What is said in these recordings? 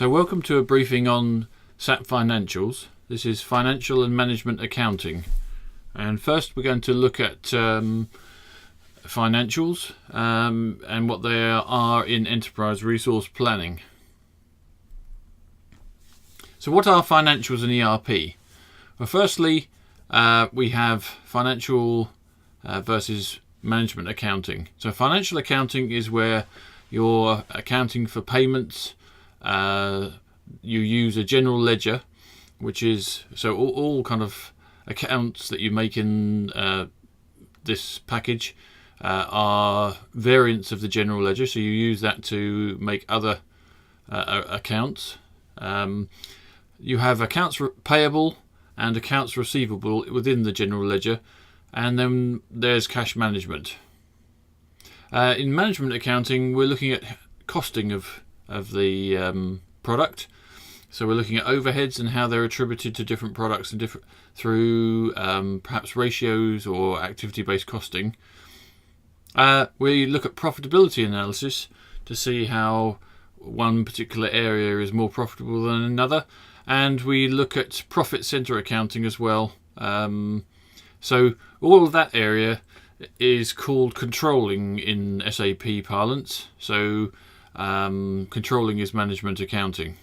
So welcome to a briefing on SAP Financials. This is Financial and Management Accounting. And first we're going to look at financials and what they are in enterprise resource planning. So what are financials and ERP? Well, firstly, we have financial versus management accounting. So financial accounting is where you're accounting for payments. You use a general ledger, which is all kind of accounts that you make in this package are variants of the general ledger. So you use that to make other accounts. You have accounts payable and accounts receivable within the general ledger, and then there's cash management. In management accounting, we're looking at costing of the product. So we're looking at overheads and how they're attributed to different products and through perhaps ratios or activity-based costing. We look at profitability analysis to see how one particular area is more profitable than another, and we look at profit center accounting as well. So all of that area is called controlling in SAP parlance. So controlling is management accounting.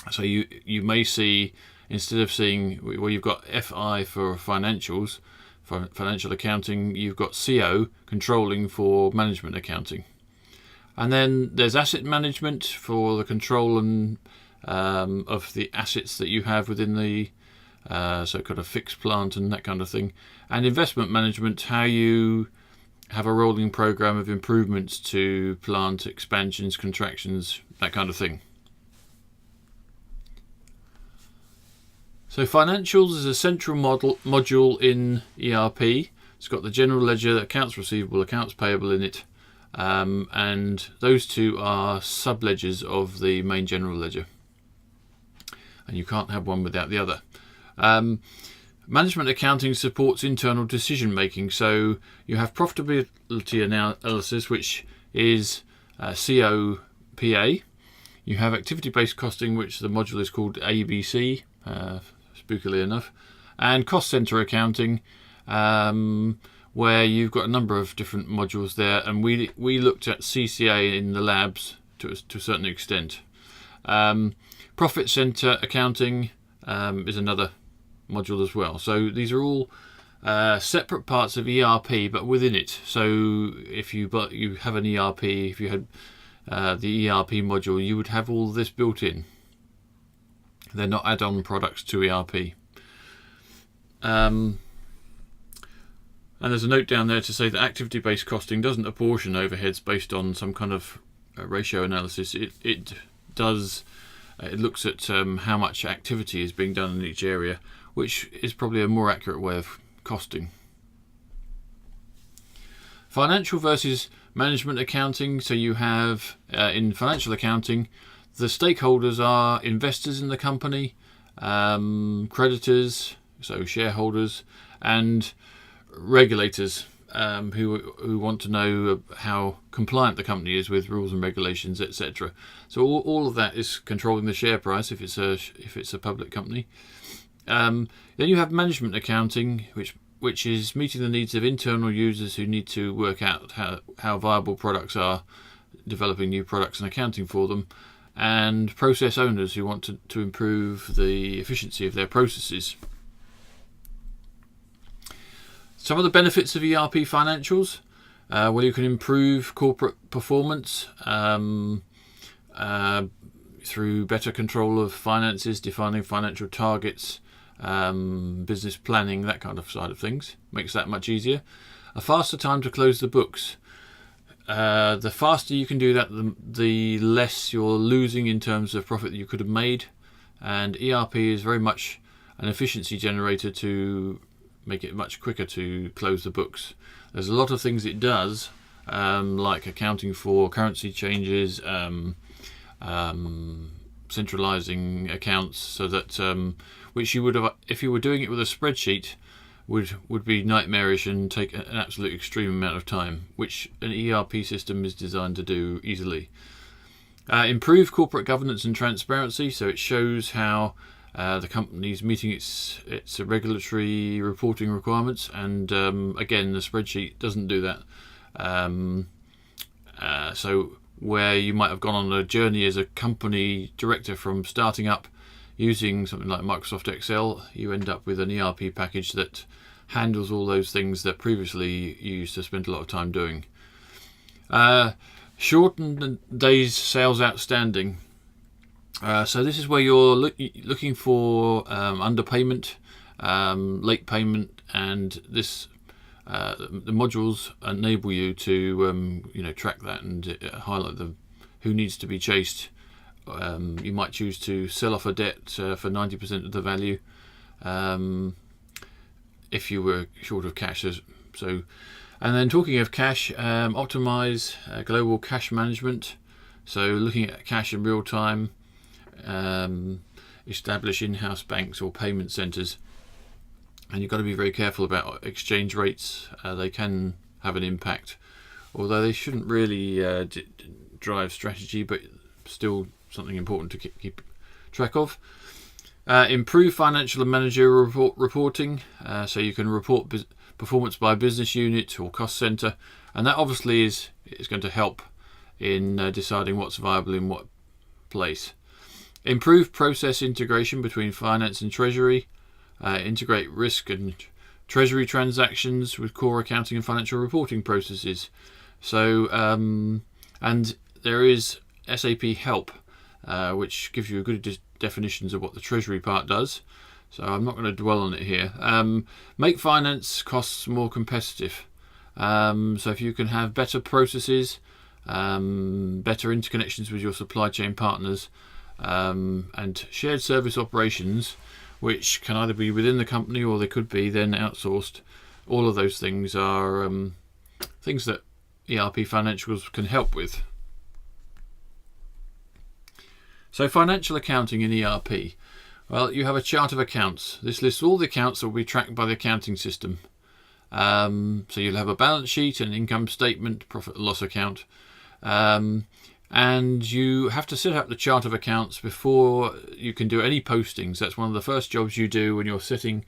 So you may see, instead of seeing where you've got FI for financials, for financial accounting, you've got CO, controlling, for management accounting. And then there's asset management for the control and of the assets that you have within the so kind of fixed plant and that kind of thing. And investment management, how you have a rolling program of improvements to plant expansions, contractions, that kind of thing. So financials is a central module in ERP. It's got the general ledger, accounts receivable, accounts payable in it, and those two are sub-ledgers of the main general ledger. And you can't have one without the other. Management accounting supports internal decision making. So you have profitability analysis, which is COPA. You have activity-based costing, which the module is called ABC, spookily enough, and cost center accounting, where you've got a number of different modules there. And we looked at CCA in the labs to a certain extent. Profit center accounting is another module as well. So these are all separate parts of ERP, but within it. So if you have an ERP, if you had the ERP module, you would have all this built in. They're not add-on products to ERP. And there's a note down there to say that activity-based costing doesn't apportion overheads based on some kind of ratio analysis. It does. It looks at how much activity is being done in each area, which is probably a more accurate way of costing. Financial versus management accounting. So you have in financial accounting, the stakeholders are investors in the company, creditors, so shareholders, and regulators who want to know how compliant the company is with rules and regulations, etc. So all of that is controlling the share price if it's a public company. Then you have management accounting, which is meeting the needs of internal users who need to work out how viable products are, developing new products and accounting for them, and process owners who want to improve the efficiency of their processes. Some of the benefits of ERP financials, well, you can improve corporate performance through better control of finances, defining financial targets, business planning, that kind of side of things. Makes that much easier. A faster time to close the books. The faster you can do that, the less you're losing in terms of profit that you could have made. And ERP is very much an efficiency generator to make it much quicker to close the books. There's a lot of things it does, like accounting for currency changes, centralizing accounts, so that which you would have, if you were doing it with a spreadsheet, would be nightmarish and take an absolute extreme amount of time, which an ERP system is designed to do easily. Improve corporate governance and transparency, so it shows how the company is meeting its regulatory reporting requirements, and again, the spreadsheet doesn't do that. So where you might have gone on a journey as a company director from starting up using something like Microsoft Excel, you end up with an ERP package that handles all those things that previously you used to spend a lot of time doing. Shorten days sales outstanding. So this is where you're looking for underpayment, late payment, and this the modules enable you to track that and highlight who needs to be chased. You might choose to sell off a debt for 90% of the value if you were short of cash. And then talking of cash, optimize global cash management. So looking at cash in real time, establish in-house banks or payment centres. And you've got to be very careful about exchange rates. They can have an impact, although they shouldn't really drive strategy, but still something important to keep track of. Improve financial and managerial reporting, so you can report performance by business unit or cost centre, and that obviously is going to help in deciding what's viable in what place. Improve process integration between finance and treasury. Integrate risk and treasury transactions with core accounting and financial reporting processes. So and there is SAP Help, which gives you good definitions of what the treasury part does. So I'm not going to dwell on it here. Make finance costs more competitive. So if you can have better processes, better interconnections with your supply chain partners, and shared service operations, which can either be within the company or they could be then outsourced. All of those things are things that ERP Financials can help with. So financial accounting in ERP. Well, you have a chart of accounts. This lists all the accounts that will be tracked by the accounting system. So you'll have a balance sheet, an income statement, profit and loss account. And you have to set up the chart of accounts before you can do any postings. That's one of the first jobs you do when you're setting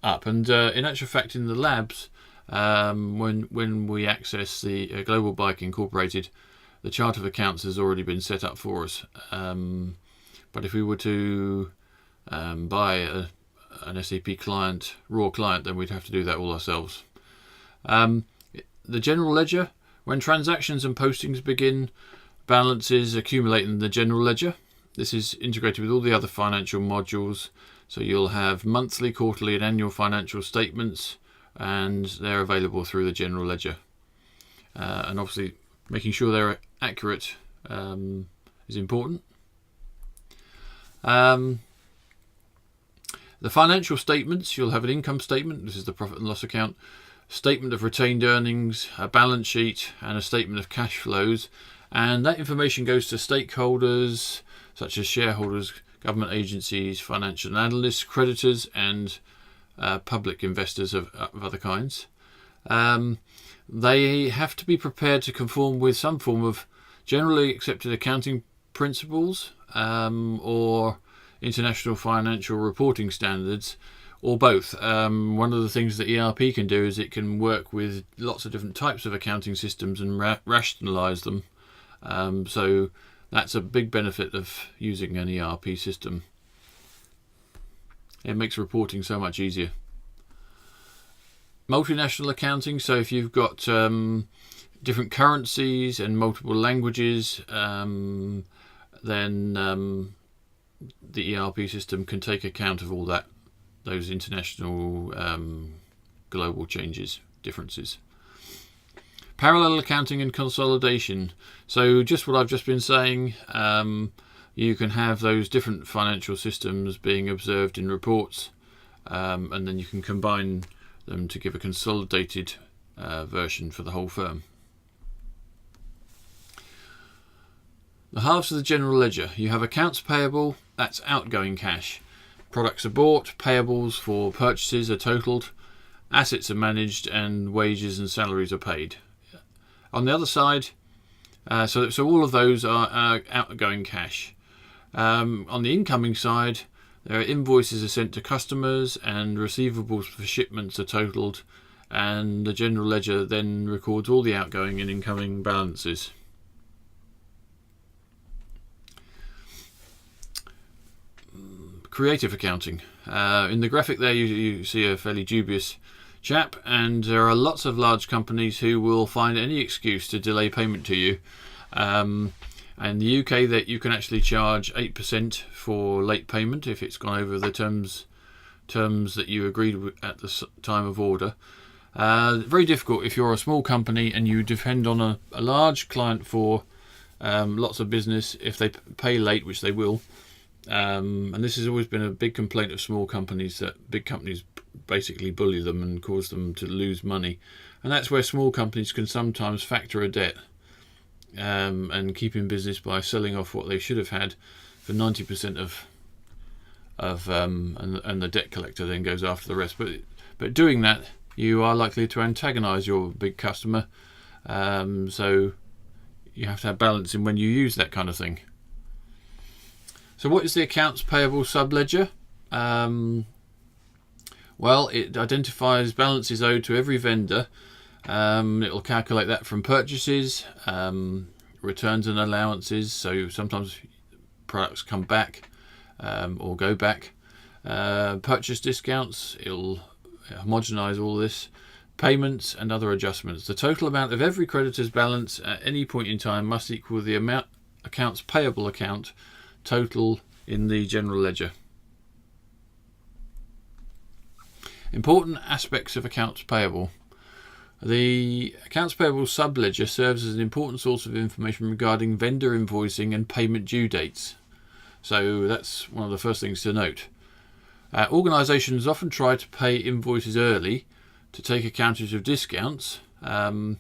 up. And in actual fact, in the labs, when we access the Global Bike Incorporated, the chart of accounts has already been set up for us. But if we were to buy an SAP client, raw client, then we'd have to do that all ourselves. The general ledger, when transactions and postings begin, balances accumulate in the general ledger. This is integrated with all the other financial modules. So you'll have monthly, quarterly and annual financial statements, and they're available through the general ledger. And obviously making sure they're accurate is important. The financial statements, you'll have an income statement. This is the profit and loss account, statement of retained earnings, a balance sheet and a statement of cash flows. And that information goes to stakeholders such as shareholders, government agencies, financial analysts, creditors and public investors of other kinds. They have to be prepared to conform with some form of generally accepted accounting principles or international financial reporting standards, or both. One of the things that ERP can do is it can work with lots of different types of accounting systems and rationalize them. So that's a big benefit of using an ERP system. It makes reporting so much easier. Multinational accounting, so if you've got different currencies and multiple languages, then the ERP system can take account of all those international global changes, differences. Parallel accounting and consolidation. So just what I've just been saying, you can have those different financial systems being observed in reports, and then you can combine them to give a consolidated version for the whole firm. The halves of the general ledger. You have accounts payable, that's outgoing cash. Products are bought, payables for purchases are totaled, assets are managed, and wages and salaries are paid. On the other side, So all of those are outgoing cash. On the incoming side, there are invoices are sent to customers and receivables for shipments are totaled, and the general ledger then records all the outgoing and incoming balances. Creative accounting. In the graphic there you see a fairly dubious chap, and there are lots of large companies who will find any excuse to delay payment to you. In the UK, that you can actually charge 8% for late payment if it's gone over the terms that you agreed with at the time of order. Very difficult if you're a small company and you depend on a large client for lots of business. If they pay late, which they will, and this has always been a big complaint of small companies, that big companies basically bully them and cause them to lose money, and that's where small companies can sometimes factor a debt and keep in business by selling off what they should have had for 90% and the debt collector then goes after the rest. But doing that, you are likely to antagonise your big customer, so you have to have balance in when you use that kind of thing. So what is the accounts payable subledger? Well, it identifies balances owed to every vendor. It will calculate that from purchases, returns and allowances, so sometimes products come back or go back, purchase discounts, it'll homogenise all this, payments and other adjustments. The total amount of every creditor's balance at any point in time must equal the amount accounts payable account total in the general ledger. Important aspects of accounts payable. The accounts payable subledger serves as an important source of information regarding vendor invoicing and payment due dates. So that's one of the first things to note. Organisations often try to pay invoices early to take advantage of discounts. My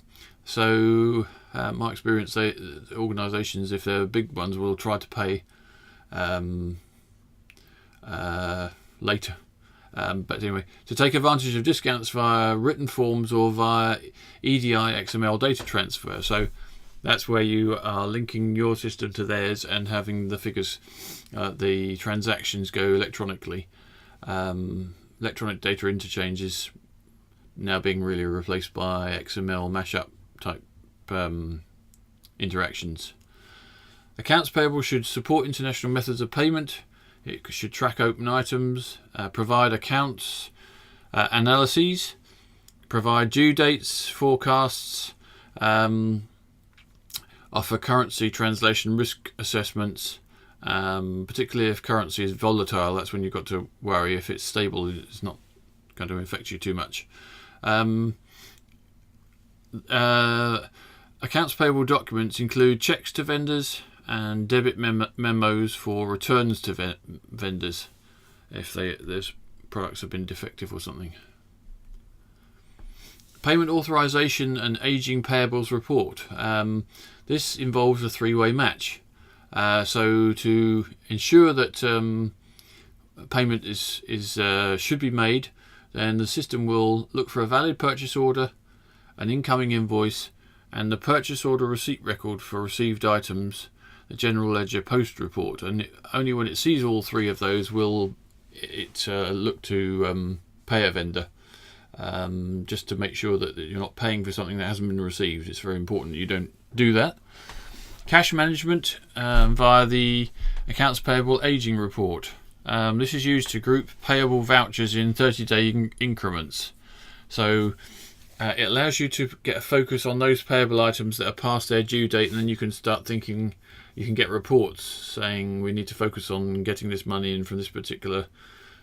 experience, organisations, if they're big ones, will try to pay later. But anyway, to take advantage of discounts via written forms or via EDI XML data transfer. So that's where you are linking your system to theirs and having the figures, the transactions go electronically. Electronic data interchange is now being really replaced by XML mashup type interactions. Accounts payable should support international methods of payment. It should track open items, provide accounts analyses, provide due dates, forecasts, offer currency translation risk assessments, particularly if currency is volatile. That's when you've got to worry. If it's stable, it's not going to affect you too much. Accounts payable documents include checks to vendors and debit memos for returns to vendors if those products have been defective or something. Payment authorization and aging payables report. This involves a three-way match. So to ensure that payment should be made, then the system will look for a valid purchase order, an incoming invoice, and the purchase order receipt record for received items, the general ledger post report. And only when it sees all three of those will it look to pay a vendor, just to make sure that you're not paying for something that hasn't been received. It's very important you don't do that. Cash management via the accounts payable aging report. This is used to group payable vouchers in 30-day increments. So it allows you to get a focus on those payable items that are past their due date, and then you can start thinking, you can get reports saying we need to focus on getting this money in from this particular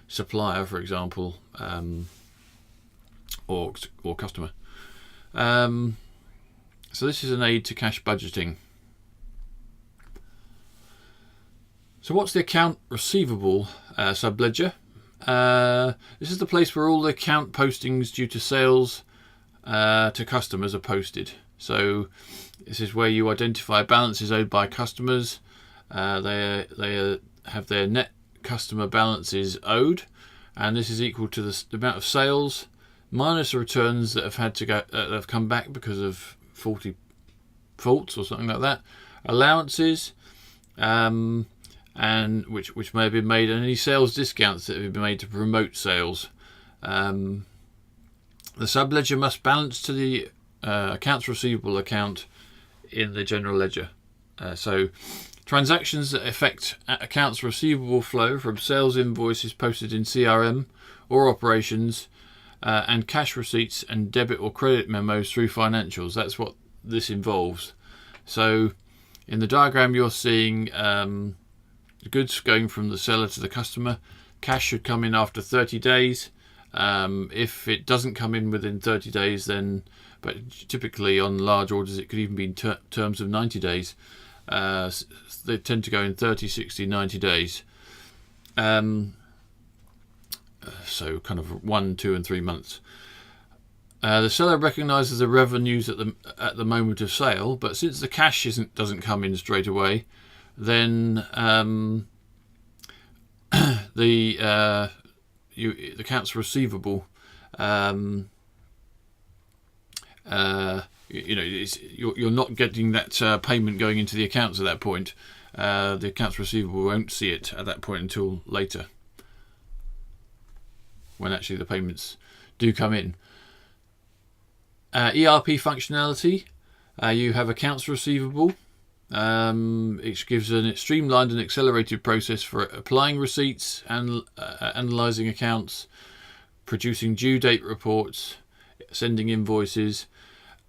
supplier, for example, or customer. So this is an aid to cash budgeting. So what's the account receivable subledger? This is the place where all the account postings due to sales to customers are posted. So this is where you identify balances owed by customers. They have their net customer balances owed, and this is equal to the amount of sales minus the returns that have had to go have come back because of faulty faults or something like that, allowances, and which may have been made, and any sales discounts that have been made to promote sales. The subledger must balance to the accounts receivable account in the general ledger. So transactions that affect accounts receivable flow from sales invoices posted in CRM or operations, and cash receipts and debit or credit memos through financials. That's what this involves. So in the diagram you're seeing the goods going from the seller to the customer. Cash should come in after 30 days. If it doesn't come in within 30 days, then, but typically on large orders it could even be in terms of 90 days. They tend to go in 30, 60, 90 days. So kind of 1, 2 and 3 months. The seller recognises the revenues at the moment of sale, but since the cash doesn't come in straight away, then the accounts receivable, you're not getting that payment going into the accounts at that point. The accounts receivable won't see it at that point until later, when actually the payments do come in. ERP functionality, you have accounts receivable. It gives a streamlined and accelerated process for applying receipts and analysing accounts, producing due date reports, sending invoices,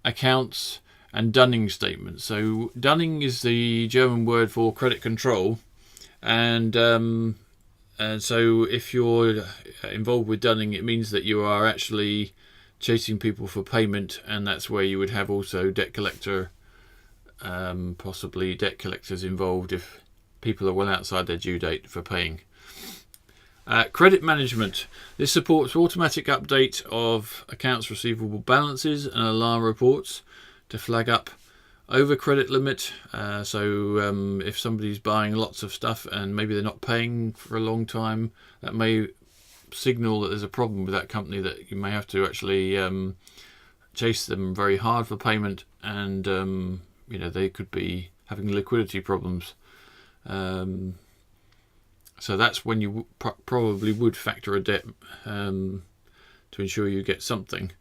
accounts, and dunning statements. So dunning is the German word for credit control, and so if you're involved with dunning, it means that you are actually chasing people for payment, and that's where you would have also debt collector, possibly debt collectors involved if people are well outside their due date for paying. Credit management. This supports automatic update of accounts receivable balances and alarm reports to flag up over credit limit. So if somebody's buying lots of stuff and maybe they're not paying for a long time, that may signal that there's a problem with that company, that you may have to actually chase them very hard for payment, and they could be having liquidity problems. So that's when you probably would factor a debt to ensure you get something.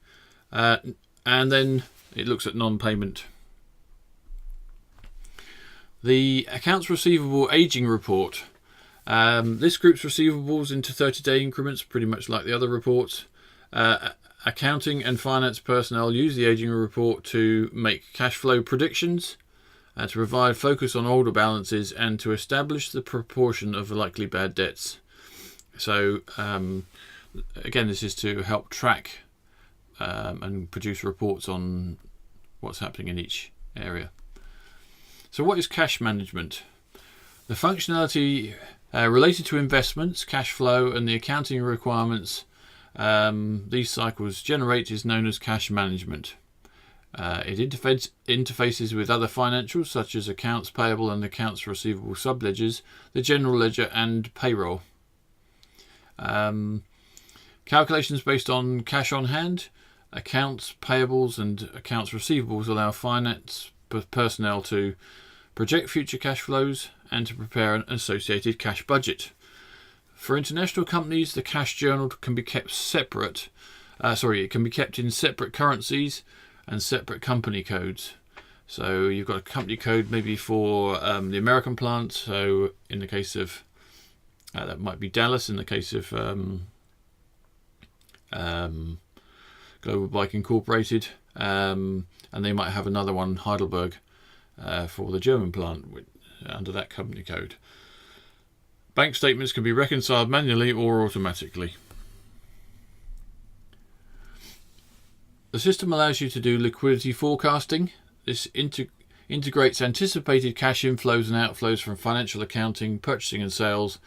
And then it looks at non-payment. The accounts receivable aging report. This groups receivables into 30-day increments, pretty much like the other reports. Accounting and finance personnel use the aging report to make cash flow predictions, to provide focus on older balances, and to establish the proportion of likely bad debts. So again, this is to help track and produce reports on what's happening in each area. So what is cash management? The functionality related to investments, cash flow, and the accounting requirements these cycles generate is known as cash management. It interfaces with other financials such as accounts payable and accounts receivable subledgers, the general ledger, and payroll. Calculations based on cash on hand, accounts payables, and accounts receivables allow finance personnel to project future cash flows and to prepare an associated cash budget. For international companies, the cash journal can be kept separate. It can be kept in separate currencies and separate company codes. So you've got a company code maybe for the American plant. So in the case of that might be Dallas. In the case of Global Bike Incorporated, and they might have another one, Heidelberg, for the German plant under that company code. Bank statements can be reconciled manually or automatically. The system allows you to do liquidity forecasting. This integrates anticipated cash inflows and outflows from financial accounting, purchasing and sales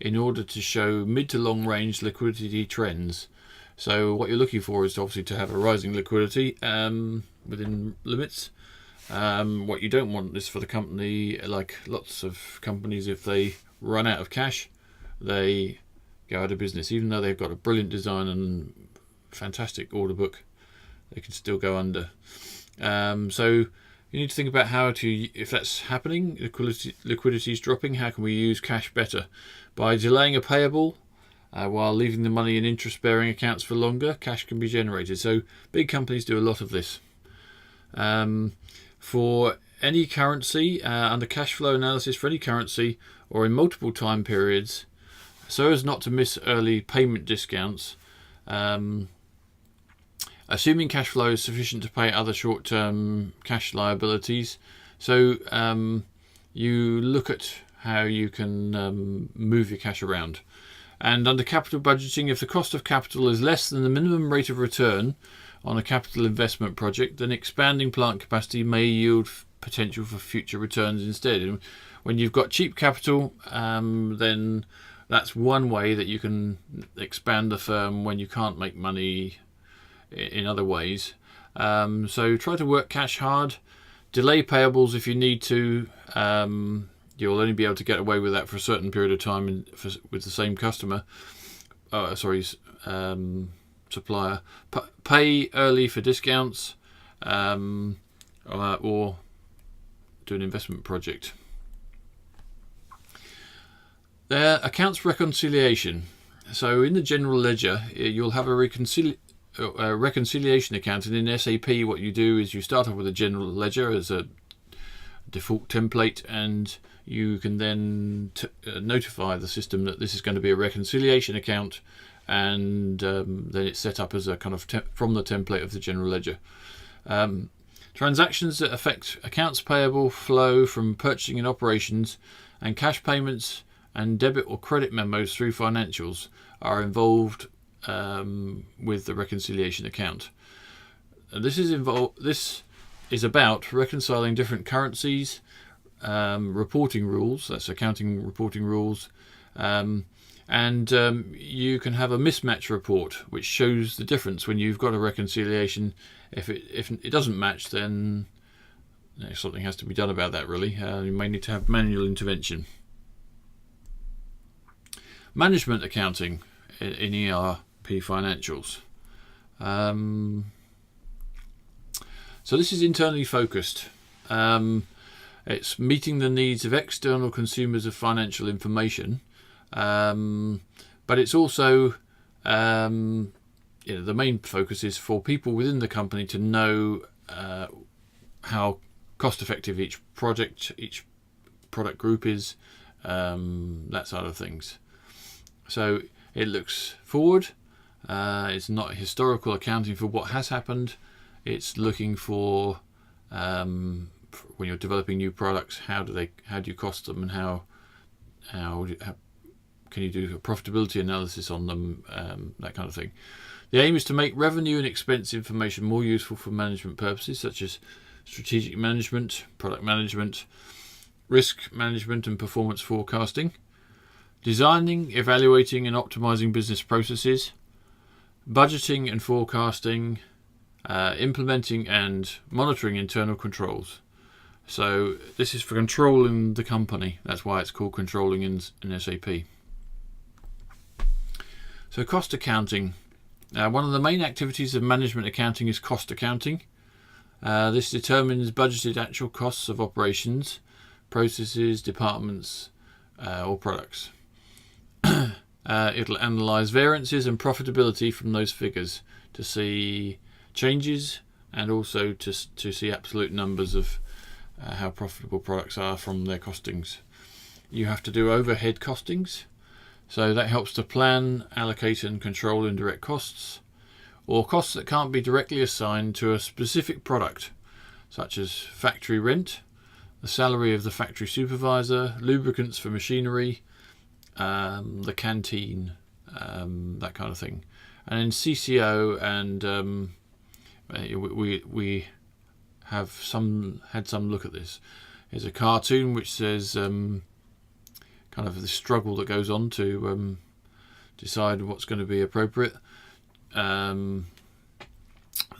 in order to show mid to long range liquidity trends. So what you're looking for is obviously to have a rising liquidity within limits. What you don't want is for the company, like lots of companies, if they run out of cash, they go out of business. Even though they've got a brilliant design and fantastic order book, they can still go under. So you need to think about how to, if that's happening, liquidity is dropping, how can we use cash better? By delaying a payable while leaving the money in interest-bearing accounts for longer, cash can be generated. So big companies do a lot of this. For any currency, under cash flow analysis for any currency or in multiple time periods, so as not to miss early payment discounts, assuming cash flow is sufficient to pay other short-term cash liabilities. So you look at how you can move your cash around. And under capital budgeting, if the cost of capital is less than the minimum rate of return on a capital investment project, then expanding plant capacity may yield potential for future returns instead. And when you've got cheap capital, then that's one way that you can expand the firm when you can't make money in other ways. So try to work cash hard, delay payables if you need to. You'll only be able to get away with that for a certain period of time with the same customer. Supplier. Pay early for discounts, or do an investment project. Accounts reconciliation. So in the general ledger, you'll have a reconciliation account, and in SAP what you do is you start off with a general ledger as a default template, and you can then notify the system that this is going to be a reconciliation account, and then it's set up as a kind of from the template of the general ledger. Transactions that affect accounts payable flow from purchasing and operations, and cash payments and debit or credit memos through financials are involved with the reconciliation account. This is about reconciling different currencies, reporting rules, that's accounting reporting rules, and you can have a mismatch report which shows the difference when you've got a reconciliation. If it doesn't match, then something has to be done about that, really. You may need to have manual intervention. Management accounting in ERP Financials. So this is internally focused. It's meeting the needs of external consumers of financial information, but it's also the main focus is for people within the company to know how cost effective each product group is, that side of things. So it looks forward. It's not historical accounting for what has happened. It's looking for when you're developing new products, how do you cost them, and how can you do a profitability analysis on them, that kind of thing. The aim is to make revenue and expense information more useful for management purposes, such as strategic management, product management, risk management, and performance forecasting, designing, evaluating, and optimizing business processes, budgeting and forecasting, implementing and monitoring internal controls. So this is for controlling the company. That's why it's called controlling in SAP. So cost accounting. One of the main activities of management accounting is cost accounting. This determines budgeted actual costs of operations, processes, departments, or products. It'll analyse variances and profitability from those figures to see changes, and also to see absolute numbers of how profitable products are from their costings. You have to do overhead costings, so that helps to plan, allocate and control indirect costs, or costs that can't be directly assigned to a specific product, such as factory rent, the salary of the factory supervisor, lubricants for machinery, the canteen, that kind of thing. And in CCO, and we have had some look at this. There's a cartoon which says kind of the struggle that goes on to decide what's going to be appropriate. The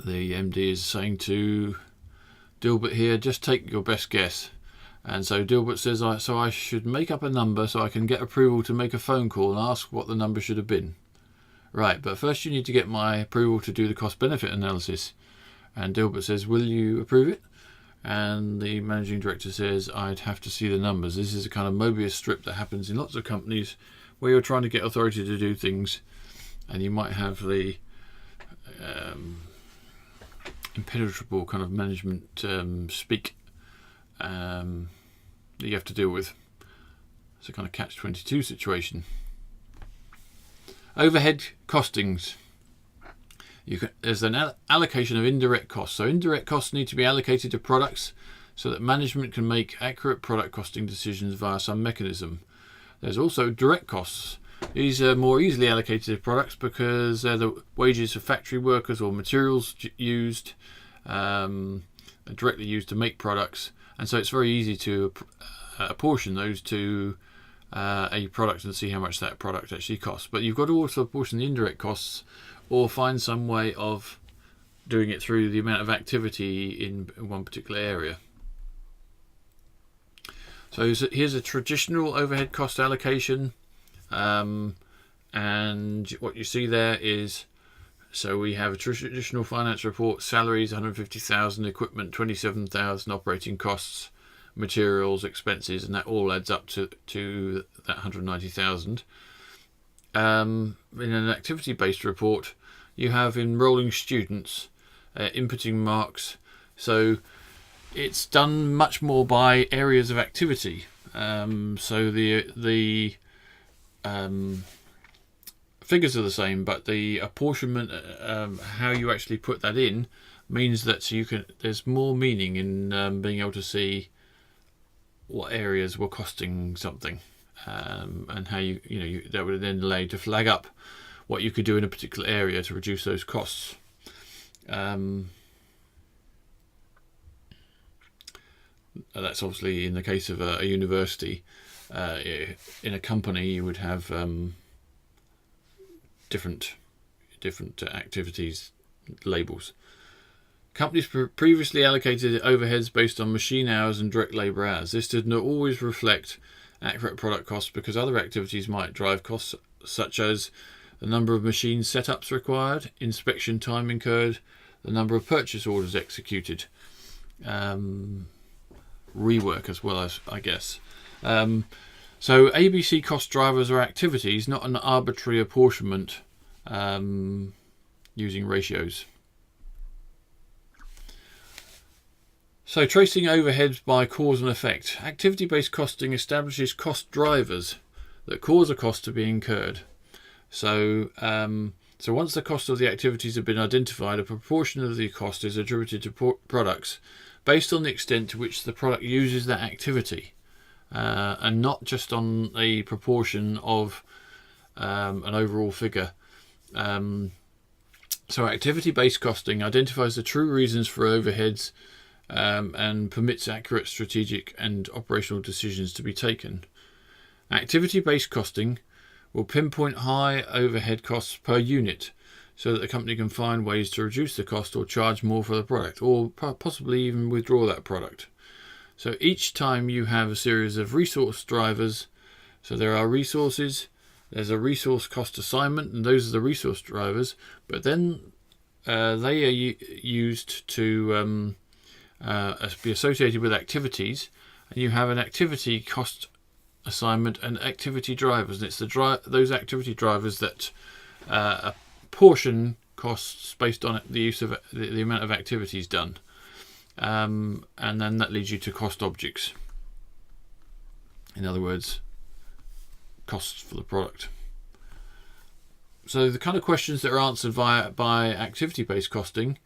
MD is saying to Dilbert here, just take your best guess. And so Dilbert says, so I should make up a number so I can get approval to make a phone call and ask what the number should have been. Right, but first you need to get my approval to do the cost-benefit analysis. And Dilbert says, will you approve it? and the managing director says, I'd have to see the numbers. This is a kind of Mobius strip that happens in lots of companies where you're trying to get authority to do things, and you might have the impenetrable kind of management speak that you have to deal with. It's a kind of catch-22 situation. Overhead costings. There's an allocation of indirect costs. So indirect costs need to be allocated to products so that management can make accurate product costing decisions via some mechanism. There's also direct costs. These are more easily allocated to products because they're the wages of factory workers or materials used, directly used to make products. And so it's very easy to apportion those to a product and see how much that product actually costs. But you've got to also apportion the indirect costs, or find some way of doing it through the amount of activity in one particular area. So here's a traditional overhead cost allocation, and what you see there is, so we have a traditional finance report: salaries 150,000, equipment 27,000, operating costs, materials, expenses, and that all adds up to that 190,000. In an activity-based report, you have enrolling students, inputting marks, so it's done much more by areas of activity. So the figures are the same, but the apportionment, how you actually put that in, means that there's more meaning in being able to see what areas were costing something, and how that would then allow you to flag up what you could do in a particular area to reduce those costs. That's obviously in the case of a university. In a company, you would have different activities labels. Companies previously allocated overheads based on machine hours and direct labour hours. This did not always reflect accurate product costs because other activities might drive costs, such as the number of machine setups required, inspection time incurred, the number of purchase orders executed, rework as well, as I guess. So ABC cost drivers are activities, not an arbitrary apportionment using ratios. So tracing overheads by cause and effect. Activity-based costing establishes cost drivers that cause a cost to be incurred. So once the cost of the activities have been identified, a proportion of the cost is attributed to products based on the extent to which the product uses that activity, and not just on a proportion of an overall figure. So activity-based costing identifies the true reasons for overheads and permits accurate strategic and operational decisions to be taken. Activity-based costing will pinpoint high overhead costs per unit so that the company can find ways to reduce the cost or charge more for the product, or possibly even withdraw that product. So each time you have a series of resource drivers, so there are resources, there's a resource cost assignment, and those are the resource drivers, but then they are used to be associated with activities, and you have an activity cost assignment and activity drivers, and it's those activity drivers that apportion costs based on the use of the amount of activities done, and then that leads you to cost objects. In other words, costs for the product. So the kind of questions that are answered by activity-based costing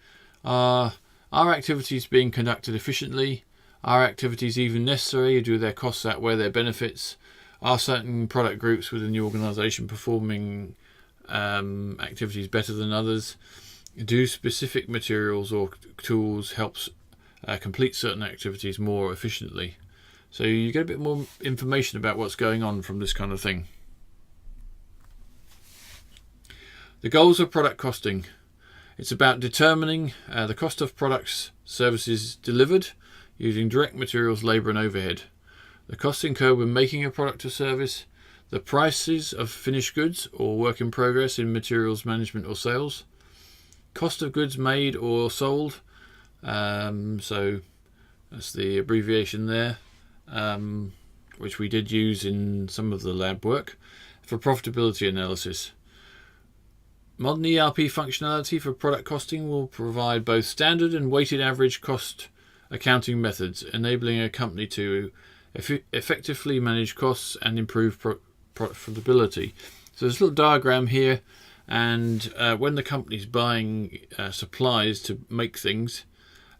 are activities being conducted efficiently? Are activities even necessary? Do their costs outweigh their benefits? Are certain product groups within the organisation performing activities better than others? Do specific materials or tools help complete certain activities more efficiently? So you get a bit more information about what's going on from this kind of thing. The goals of product costing. It's about determining the cost of products, services delivered using direct materials, labour and overhead, the costs incurred when making a product or service, the prices of finished goods or work in progress in materials management or sales, cost of goods made or sold, so That's the abbreviation there, which we did use in some of the lab work for profitability analysis. Modern ERP functionality for product costing will provide both standard and weighted average cost accounting methods, enabling a company to effectively manage costs and improve profitability. So there's a little diagram here, and when the company's buying supplies to make things,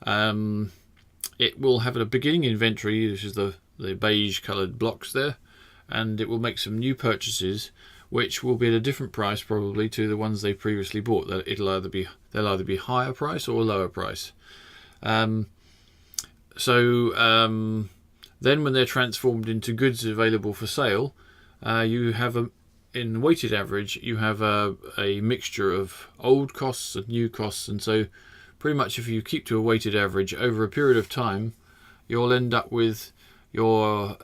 it will have a beginning inventory, which is the beige coloured blocks there, and it will make some new purchases which will be at a different price probably to the ones they previously bought. They'll either be higher price or lower price. Then when they're transformed into goods available for sale, you have in weighted average you have a mixture of old costs and new costs, and so pretty much if you keep to a weighted average over a period of time, you'll end up with your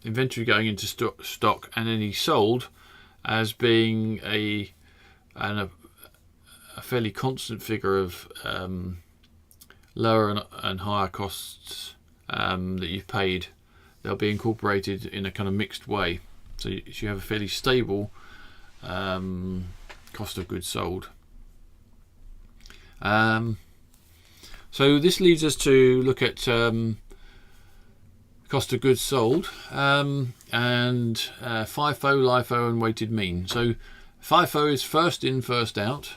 inventory going into stock and any sold as being a fairly constant figure of lower and higher costs that you've paid. They'll be incorporated in a kind of mixed way, so you have a fairly stable cost of goods sold. So this leads us to look at cost of goods sold and FIFO, LIFO and weighted mean. So FIFO is first in, first out.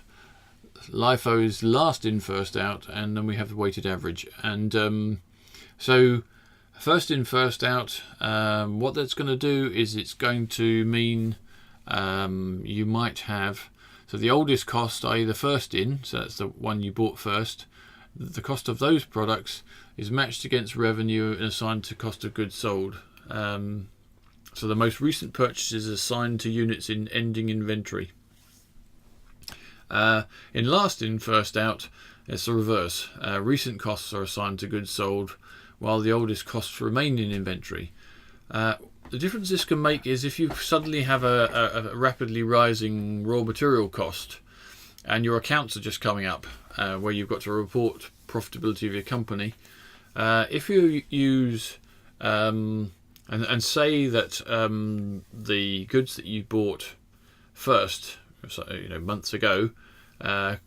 LIFO is last in, first out, and then we have the weighted average. And so first in, first out, what that's going to do is it's going to mean you might have, so the oldest cost, i.e. the first in, so that's the one you bought first, the cost of those products is matched against revenue and assigned to cost of goods sold. So the most recent purchases are assigned to units in ending inventory. In last in, first out, it's the reverse. Recent costs are assigned to goods sold, while the oldest costs remain in inventory. The difference this can make is if you suddenly have a rapidly rising raw material cost and your accounts are just coming up, where you've got to report profitability of your company, if you use and say that the goods that you bought first, so, months ago,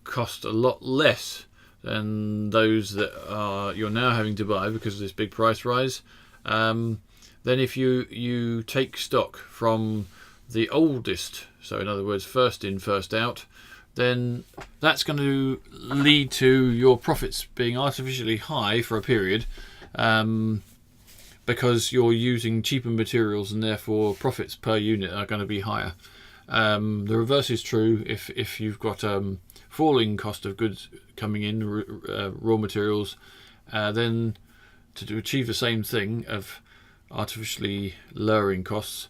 cost a lot less than those that you're now having to buy because of this big price rise, then if you take stock from the oldest, so in other words first in, first out, then that's going to lead to your profits being artificially high for a period, because you're using cheaper materials and therefore profits per unit are going to be higher. The reverse is true if you've got falling cost of goods coming in, raw materials, then to achieve the same thing of artificially lowering costs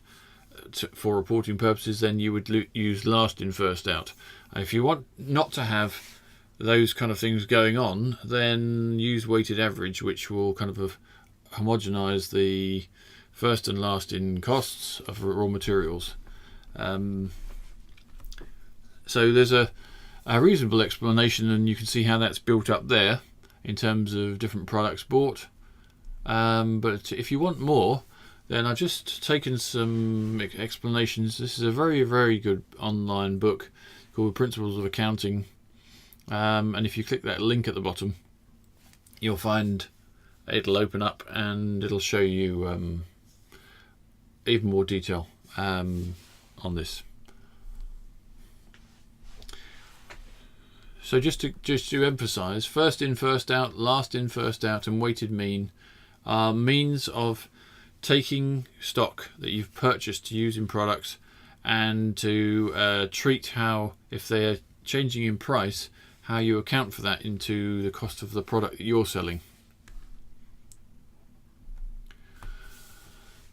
for reporting purposes, then you would use last in, first out. If you want not to have those kind of things going on, then use weighted average, which will kind of homogenize the first and last in costs of raw materials. So there's a reasonable explanation, and you can see how that's built up there in terms of different products bought. But if you want more, then I've just taken some explanations. This is a very, very good online book called Principles of Accounting, and if you click that link at the bottom, you'll find it'll open up and it'll show you even more detail on this. So just to emphasize, first in, first out, last in, first out and weighted mean are means of taking stock that you've purchased to use in products and to treat how, if they're changing in price, how you account for that into the cost of the product that you're selling.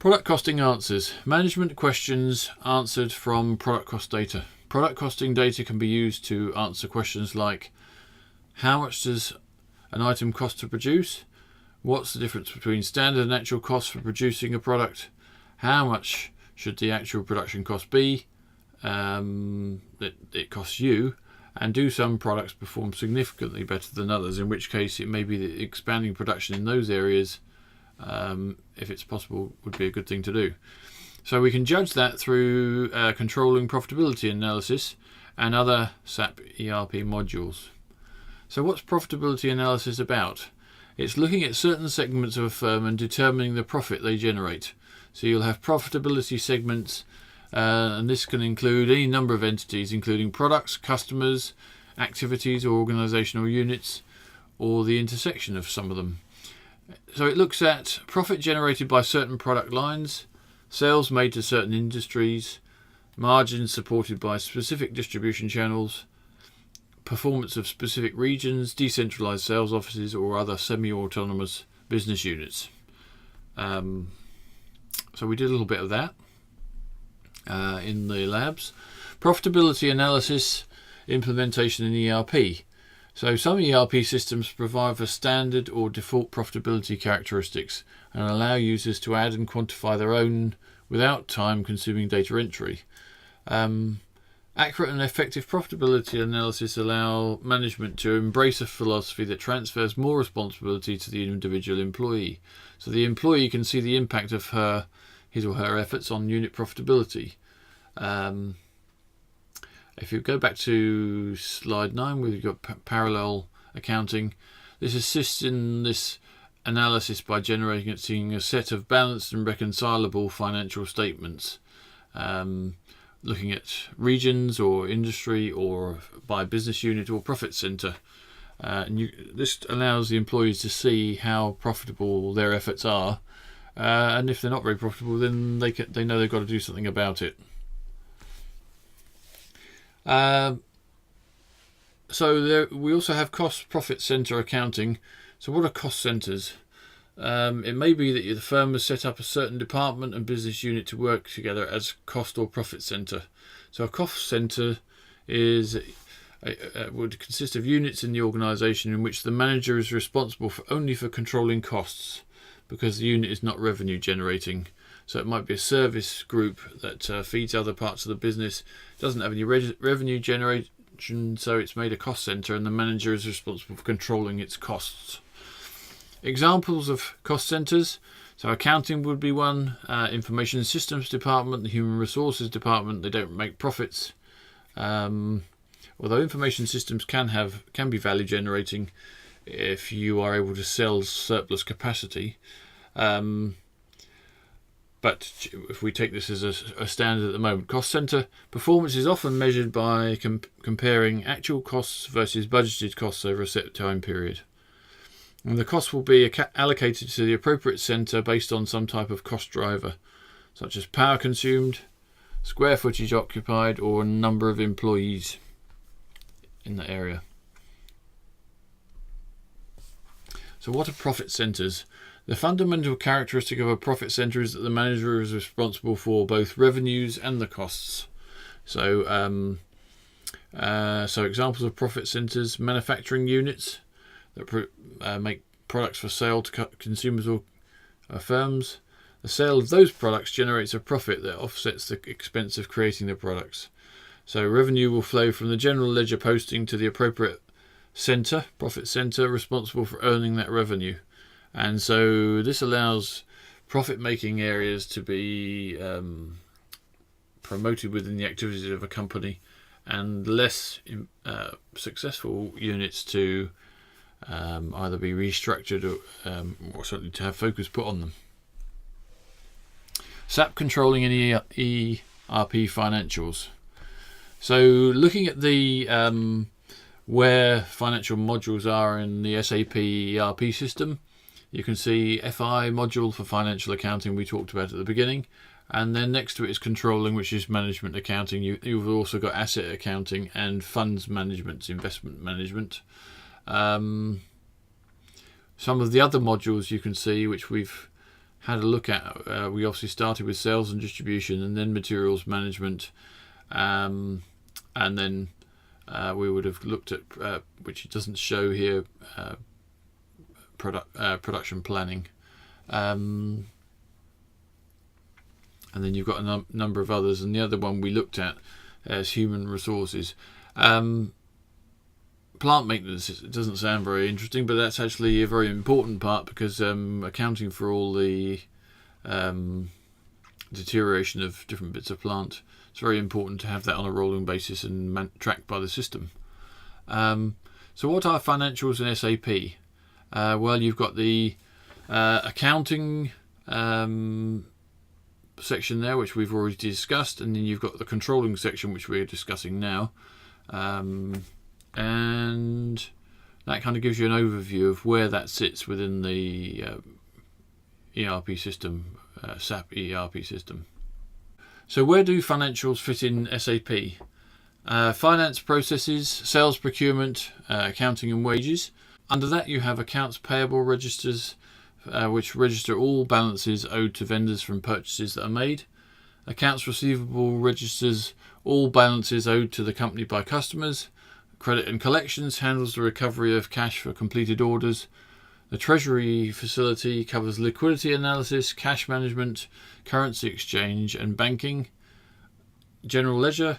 Product costing answers. Management questions answered from product cost data. Product costing data can be used to answer questions like, how much does an item cost to produce? What's the difference between standard and actual costs for producing a product? How much should the actual production cost be that it costs you? and do some products perform significantly better than others, in which case it may be that expanding production in those areas, if it's possible, would be a good thing to do. So we can judge that through controlling profitability analysis and other SAP ERP modules. So what's profitability analysis about? It's looking at certain segments of a firm and determining the profit they generate. So you'll have profitability segments, and this can include any number of entities, including products, customers, activities or organisational units, or the intersection of some of them. So it looks at profit generated by certain product lines, sales made to certain industries, margins supported by specific distribution channels, performance of specific regions, decentralised sales offices or other semi-autonomous business units. So we did a little bit of that in the labs. Profitability analysis implementation in ERP. So some ERP systems provide for standard or default profitability characteristics and allow users to add and quantify their own without time-consuming data entry. Accurate and effective profitability analysis allow management to embrace a philosophy that transfers more responsibility to the individual employee. So the employee can see the impact of his or her efforts on unit profitability. If you go back to slide 9, where you've got parallel accounting, this assists in this analysis by generating a set of balanced and reconcilable financial statements, looking at regions or industry or by business unit or profit centre. This allows the employees to see how profitable their efforts are, and if they're not very profitable, then they know they've got to do something about it. We also have cost profit centre accounting. So what are cost centres? It may be that the firm has set up a certain department and business unit to work together as cost or profit centre. So a cost centre would consist of units in the organisation in which the manager is responsible only for controlling costs, because the unit is not revenue generating. So it might be a service group that feeds other parts of the business, doesn't have any revenue generation, so it's made a cost centre and the manager is responsible for controlling its costs. Examples of cost centres. So accounting would be one, information systems department, the human resources department, they don't make profits. Although information systems can be value generating if you are able to sell surplus capacity. But if we take this as a standard at the moment, cost centre performance is often measured by comparing actual costs versus budgeted costs over a set time period. And the cost will be allocated to the appropriate centre based on some type of cost driver, such as power consumed, square footage occupied, or number of employees in the area. So what are profit centres? The fundamental characteristic of a profit centre is that the manager is responsible for both revenues and the costs. So examples of profit centres: manufacturing units that make products for sale to consumers or firms. The sale of those products generates a profit that offsets the expense of creating the products. So revenue will flow from the general ledger posting to the appropriate centre, profit centre, responsible for earning that revenue. And so this allows profit-making areas to be promoted within the activities of a company, and less successful units to either be restructured or certainly to have focus put on them. SAP Controlling and ERP Financials. So looking at the where financial modules are in the SAP ERP system, you can see FI module for financial accounting we talked about at the beginning, and then next to it is controlling, which is management accounting. You've also got asset accounting and funds management, investment management. Some of the other modules you can see, which we've had a look at, we obviously started with sales and distribution, and then materials management, and then we would have looked at, which it doesn't show here, production planning, and then you've got a number of others, and the other one we looked at as human resources. plant maintenance, it doesn't sound very interesting, but that's actually a very important part, because accounting for all the deterioration of different bits of plant, it's very important to have that on a rolling basis and tracked by the system. So what are financials in SAP? Well, you've got the accounting section there, which we've already discussed, and then you've got the controlling section, which we're discussing now, and that kind of gives you an overview of where that sits within the ERP system, SAP ERP system. So where do financials fit in SAP? Finance processes, sales, procurement, accounting and wages. Under that you have accounts payable registers, which register all balances owed to vendors from purchases that are made. Accounts receivable registers all balances owed to the company by customers. Credit and collections handles the recovery of cash for completed orders. The treasury facility covers liquidity analysis, cash management, currency exchange and banking. General ledger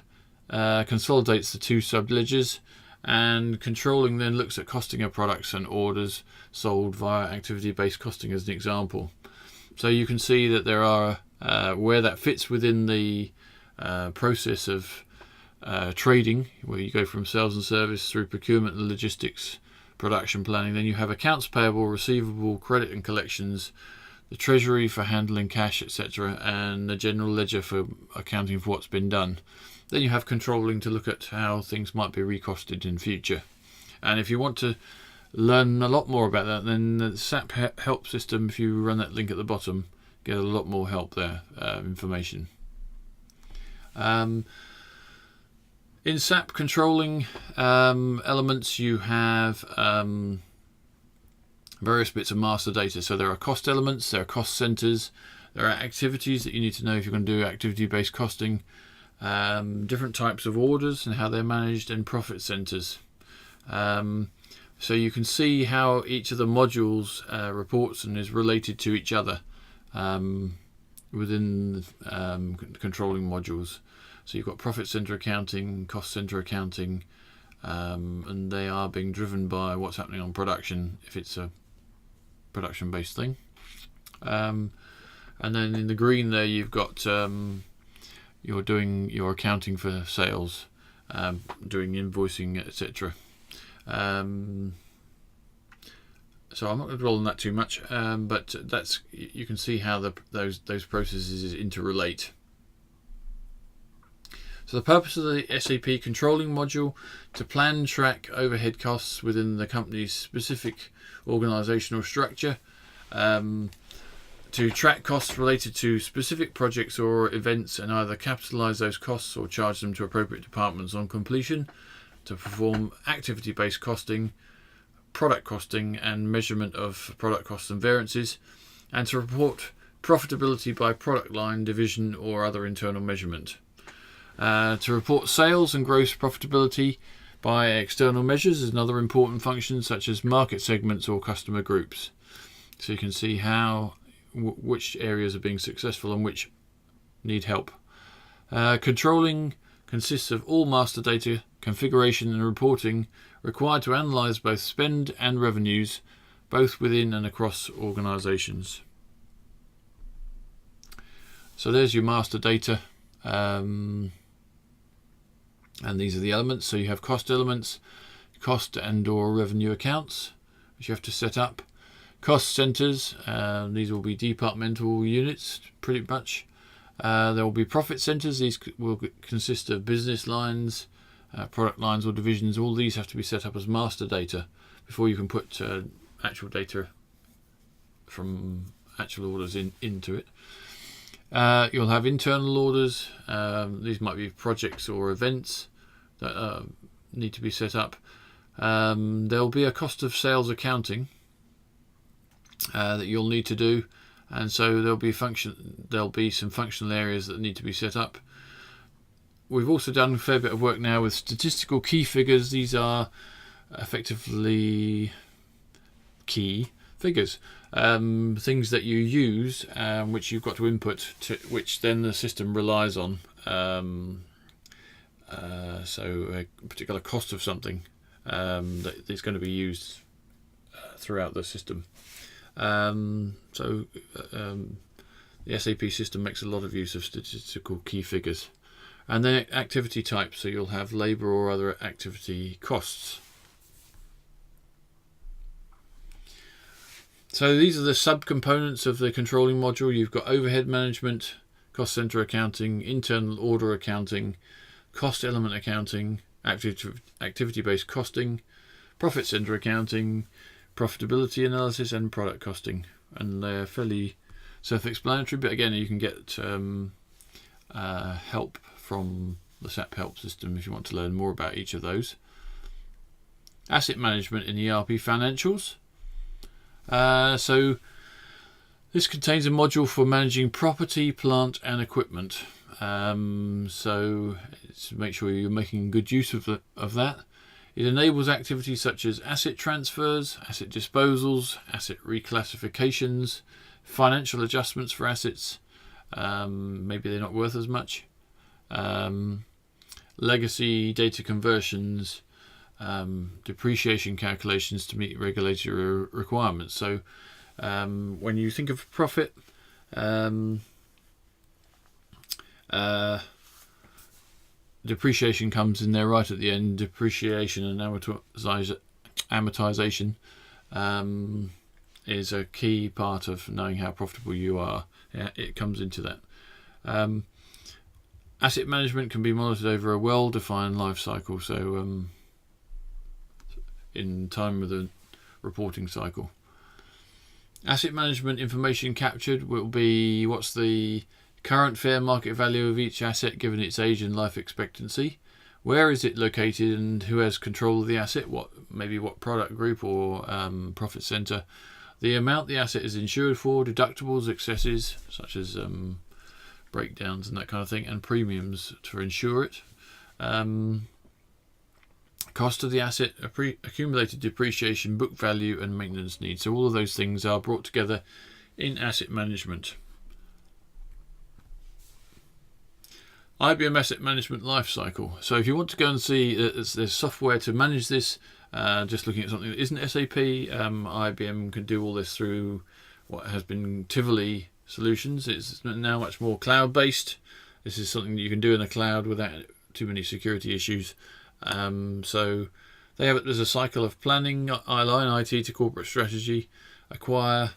consolidates the two sub-ledgers, and controlling then looks at costing of products and orders sold via activity-based costing as an example. So you can see that there are where that fits within the process of trading, where you go from sales and service through procurement and logistics, production planning. Then you have accounts payable, receivable, credit and collections, the treasury for handling cash, etc., and the general ledger for accounting for what's been done. Then you have controlling to look at how things might be recosted in future. And if you want to learn a lot more about that, then the SAP help system, if you run that link at the bottom, get a lot more help there, information. In SAP controlling elements, you have various bits of master data. So there are cost elements, there are cost centers, there are activities that you need to know if you're going to do activity-based costing, different types of orders and how they're managed, and profit centers. So you can see how each of the modules reports and is related to each other within controlling modules. So you've got profit center accounting, cost center accounting, and they are being driven by what's happening on production if it's a production-based thing. And then in the green there you've got you're doing your accounting for sales, doing invoicing, etc. So I'm not going to dwell on that too much, but that's, you can see how those processes interrelate. So the purpose of the SAP Controlling Module: to plan, track overhead costs within the company's specific organisational structure, to track costs related to specific projects or events and either capitalise those costs or charge them to appropriate departments on completion, to perform activity-based costing, product costing and measurement of product costs and variances, and to report profitability by product line, division or other internal measurement. To report sales and gross profitability by external measures is another important function, such as market segments or customer groups. So you can see how which areas are being successful and which need help. Controlling consists of all master data, configuration and reporting required to analyse both spend and revenues, both within and across organisations. So there's your master data, and these are the elements. So you have cost elements, cost and or revenue accounts, which you have to set up. Cost centres, these will be departmental units pretty much. There will be profit centres. These will consist of business lines, product lines or divisions. All these have to be set up as master data before you can put actual data from actual orders into it. You'll have internal orders. These might be projects or events that need to be set up. There'll be a cost of sales accounting that you'll need to do, and so there'll be some functional areas that need to be set up. We've also done a fair bit of work now with statistical key figures. These are effectively key figures, things that you use, which you've got to input, which then the system relies on. So a particular cost of something that is going to be used throughout the system. The SAP system makes a lot of use of statistical key figures. And then activity types, so you'll have labour or other activity costs. So these are the subcomponents of the controlling module. You've got overhead management, cost centre accounting, internal order accounting, cost element accounting, activity-based costing, profit centre accounting, profitability analysis, and product costing. And they're fairly self-explanatory, but again, you can get help from the SAP help system if you want to learn more about each of those. Asset management in ERP Financials. So this contains a module for managing property, plant and equipment. So to make sure you're making good use of that. It enables activities such as asset transfers, asset disposals, asset reclassifications, financial adjustments for assets, maybe they're not worth as much, legacy data conversions, depreciation calculations to meet regulatory requirements. So when you think of profit, depreciation comes in there right at the end. Depreciation and amortization is a key part of knowing how profitable you are. It comes into that. Asset management can be monitored over a well-defined life cycle, so in time with the reporting cycle. Asset management information captured will be what's the current fair market value of each asset given its age and life expectancy, where is it located and who has control of the asset, what product group or profit center, the amount the asset is insured for, deductibles, excesses such as breakdowns and that kind of thing, and premiums to insure it, cost of the asset, accumulated depreciation, book value and maintenance needs. So all of those things are brought together in asset management. IBM Asset Management Lifecycle. So if you want to go and see there's software to manage this, just looking at something that isn't SAP, IBM can do all this through what has been Tivoli Solutions. It's now much more cloud-based. This is something that you can do in the cloud without too many security issues. So there's a cycle of planning, line IT to corporate strategy, acquire,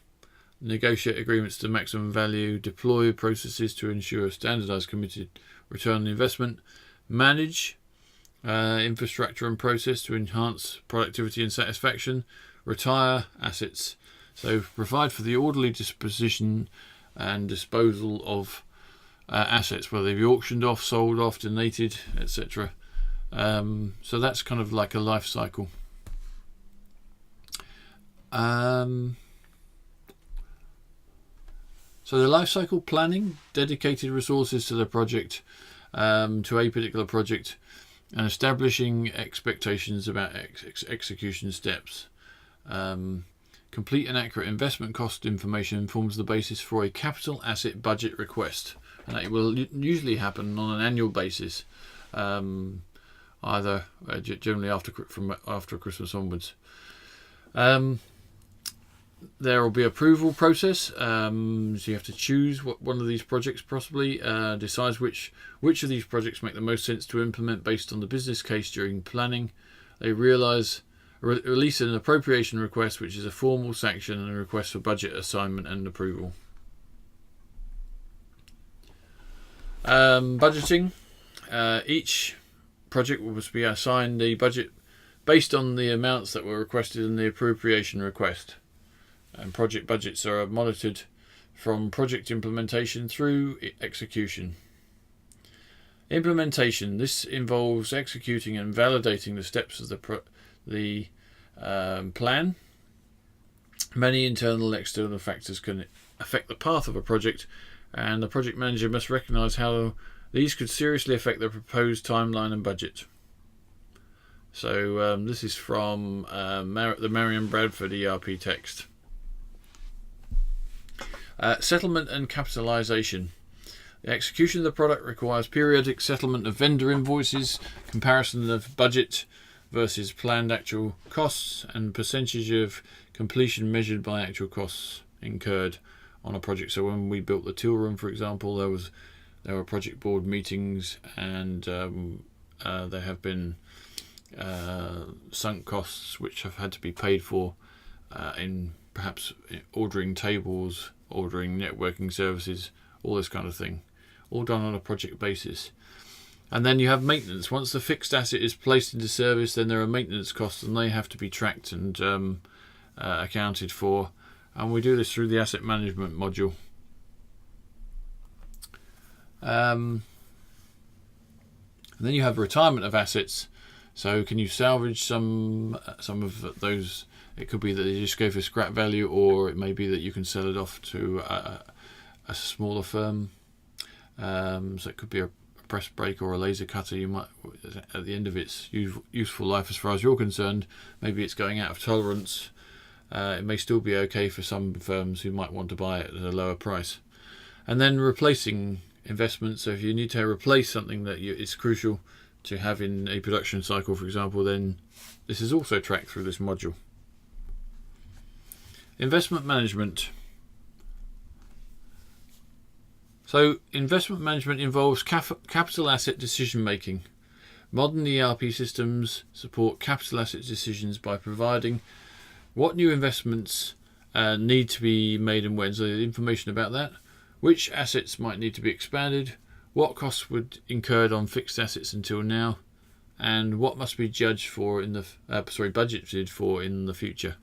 negotiate agreements to maximum value, deploy processes to ensure standardized committed return on investment, manage infrastructure and process to enhance productivity and satisfaction, retire assets, so provide for the orderly disposition and disposal of assets, whether they be auctioned off, sold off, donated, etc. So that's kind of like a life cycle. So the life cycle planning, dedicated resources to the project, to a particular project, and establishing expectations about execution steps. Complete and accurate investment cost information forms the basis for a capital asset budget request, and it will usually happen on an annual basis, either generally after Christmas onwards. There will be approval process, so you have to choose one of these projects possibly, decides which of these projects make the most sense to implement based on the business case during planning. They release an appropriation request, which is a formal sanction and a request for budget assignment and approval. Budgeting. Each project will be assigned a budget based on the amounts that were requested in the appropriation request. And project budgets are monitored from project implementation through execution. Implementation. This involves executing and validating the steps of the plan. Many internal and external factors can affect the path of a project, and the project manager must recognise how these could seriously affect the proposed timeline and budget. So this is from the Marion Bradford ERP text. Settlement and capitalisation. The execution of the product requires periodic settlement of vendor invoices, comparison of budget versus planned actual costs, and percentage of completion measured by actual costs incurred on a project. So when we built the till room, for example, there were project board meetings, and there have been sunk costs which have had to be paid for in perhaps ordering tables, ordering networking services, all this kind of thing, all done on a project basis. And then you have maintenance. Once the fixed asset is placed into service, then there are maintenance costs, and they have to be tracked and accounted for. And we do this through the asset management module. And then you have retirement of assets. So can you salvage some of those? It could be that they just go for scrap value, or it may be that you can sell it off to a smaller firm. So it could be a press brake or a laser cutter. You might, at the end of its useful life, as far as you're concerned, maybe it's going out of tolerance. It may still be okay for some firms who might want to buy it at a lower price. And then replacing investments. So if you need to replace something that is crucial to have in a production cycle, for example, then this is also tracked through this module. Investment management. So investment management involves capital asset decision making. Modern ERP systems support capital asset decisions by providing what new investments need to be made and when, so the information about that, which assets might need to be expanded, what costs would incurred on fixed assets until now, and what must be budgeted for in the future.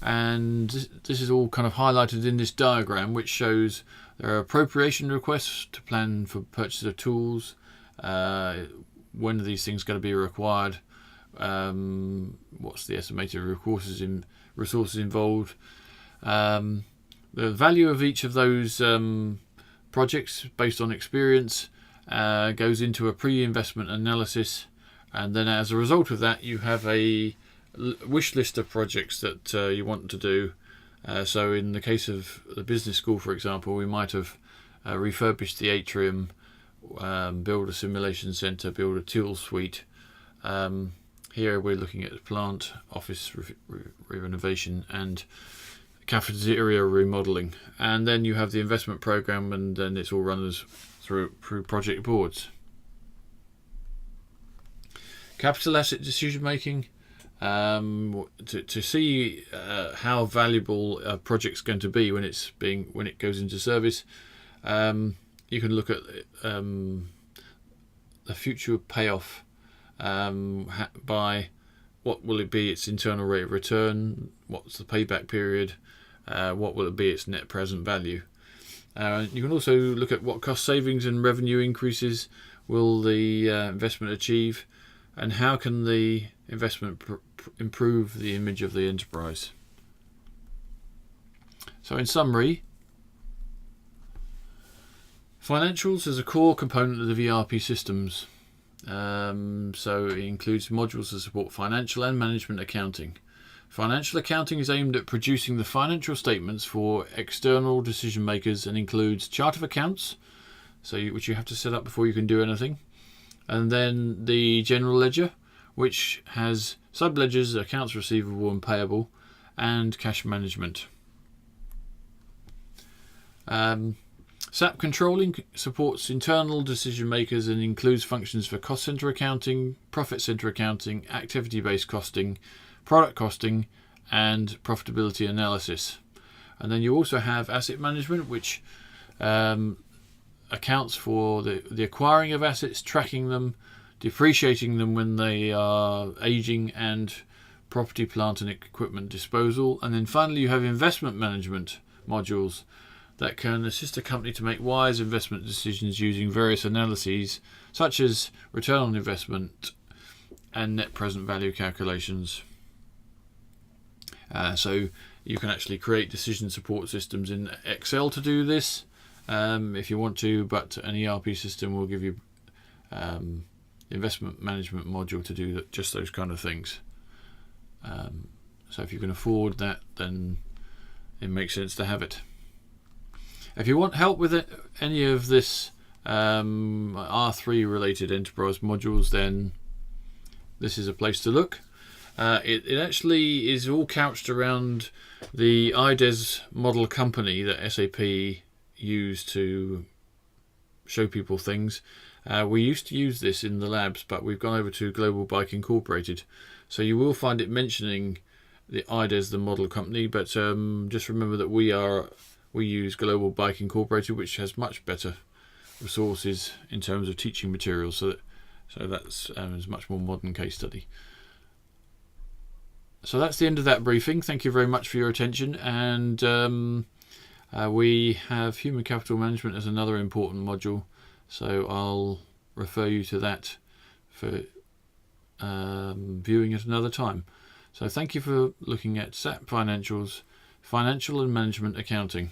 And this is all kind of highlighted in this diagram, which shows there are appropriation requests to plan for purchase of tools, when are these things going to be required, what's the estimated resources involved, the value of each of those projects based on experience goes into a pre-investment analysis, and then as a result of that you have a wish list of projects that you want to do. So in the case of the business school, for example, we might have refurbished the atrium, build a simulation centre, build a tool suite. Here we're looking at plant, office renovation and cafeteria remodelling. And then you have the investment programme, and then it's all run through project boards. Capital asset decision making. To see how valuable a project's going to be when it goes into service, you can look at the future payoff by what will it be its internal rate of return, what's the payback period, what will it be its net present value. You can also look at what cost savings and revenue increases will the investment achieve, and how can the investment improve the image of the enterprise. So in summary, financials is a core component of the ERP systems. So it includes modules to support financial and management accounting. Financial accounting is aimed at producing the financial statements for external decision makers and includes chart of accounts, which you have to set up before you can do anything, and then the general ledger, which has sub-ledgers, accounts receivable and payable, and cash management. SAP Controlling supports internal decision makers and includes functions for cost center accounting, profit center accounting, activity-based costing, product costing, and profitability analysis. And then you also have asset management, which accounts for the acquiring of assets, tracking them, depreciating them when they are aging, and property, plant and equipment disposal. And then finally you have investment management modules that can assist a company to make wise investment decisions using various analyses such as return on investment and net present value calculations. So you can actually create decision support systems in Excel to do this if you want to, but an ERP system will give you investment management module to do just those kind of things. So if you can afford that, then it makes sense to have it. If you want help with any of this R3 related enterprise modules, then this is a place to look. It actually is all couched around the IDES model company that SAP use to show people things. We used to use this in the labs, but we've gone over to Global Bike Incorporated. So you will find it mentioning the IDES, the model company, but just remember that we use Global Bike Incorporated, which has much better resources in terms of teaching materials. So that's a much more modern case study. So that's the end of that briefing. Thank you very much for your attention, and we have Human Capital Management as another important module, so I'll refer you to that for viewing at another time. So thank you for looking at SAP Financials, Financial and Management Accounting.